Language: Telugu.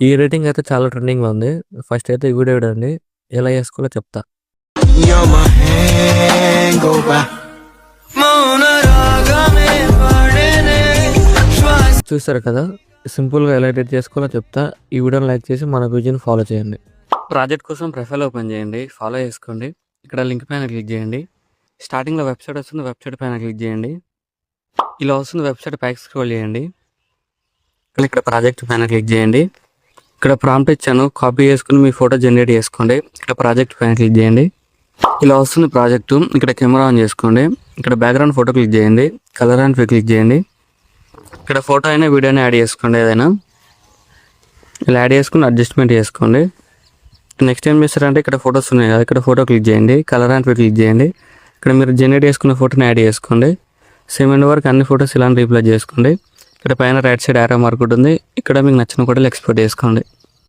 ఈ ఎడిటింగ్ అయితే చాలా ట్రెండింగ్‌లో ఉంది. ఫస్ట్ అయితే ఈ వీడియో చూడండి. ఎలా చేసుకోవాలో చెప్తా. You're my hangover. చూసారు కదా, సింపుల్‌గా ఎలా ఎడిట్ చేసుకోవాలో చెప్తా. ఈ వీడియోని లైక్ చేసి మన పేజీని ఫాలో చేయండి. ప్రాజెక్ట్ కోసం ప్రొఫైల్ ఓపెన్ చేయండి, ఫాలో చేసుకోండి. ఇక్కడ లింక్ పైన క్లిక్ చేయండి. స్టార్టింగ్‌లో వెబ్సైట్ వస్తుంది, వెబ్సైట్ పైన క్లిక్ చేయండి. ఇలా వస్తుంది, వెబ్సైట్ పైకి స్క్రోల్ చేయండి. ఇక్కడ ప్రాజెక్ట్ పైన క్లిక్ చేయండి. ఇక్కడ ప్రాంప్ట్ ఇచ్చాను, కాపీ చేసుకుని మీ ఫోటో జనరేట్ చేసుకోండి. ఇక్కడ ప్రాజెక్ట్ పైన క్లిక్ చేయండి. ఇలా వస్తుంది ప్రాజెక్టు. ఇక్కడ కెమెరా ఆన్ చేసుకోండి. ఇక్కడ బ్యాక్గ్రౌండ్ ఫోటో క్లిక్ చేయండి, కలర్ అండ్ క్లిక్ చేయండి. ఇక్కడ ఫోటో అయినా వీడియోని యాడ్ చేసుకోండి, ఏదైనా ఇలా యాడ్ చేసుకుని అడ్జస్ట్మెంట్ చేసుకోండి. నెక్స్ట్ ఏం చేస్తారంటే ఇక్కడ ఫోటోస్ ఉన్నాయి కదా, ఇక్కడ ఫోటో క్లిక్ చేయండి, కలర్ అండ్ క్లిక్ చేయండి. ఇక్కడ మీరు జనరేట్ చేసుకున్న ఫోటోని యాడ్ చేసుకోండి. సేమ్ ఎండ్ వరకు అన్ని ఫోటోస్ ఇలా రీప్లేస్ చేసుకోండి. ఇక్కడ పైన రైట్ సైడ్ యారో మార్క్ ఉంటుంది, ఇక్కడ మీకు నచ్చిన ఫోటోలు ఎక్స్పోర్ట్ చేసుకోండి.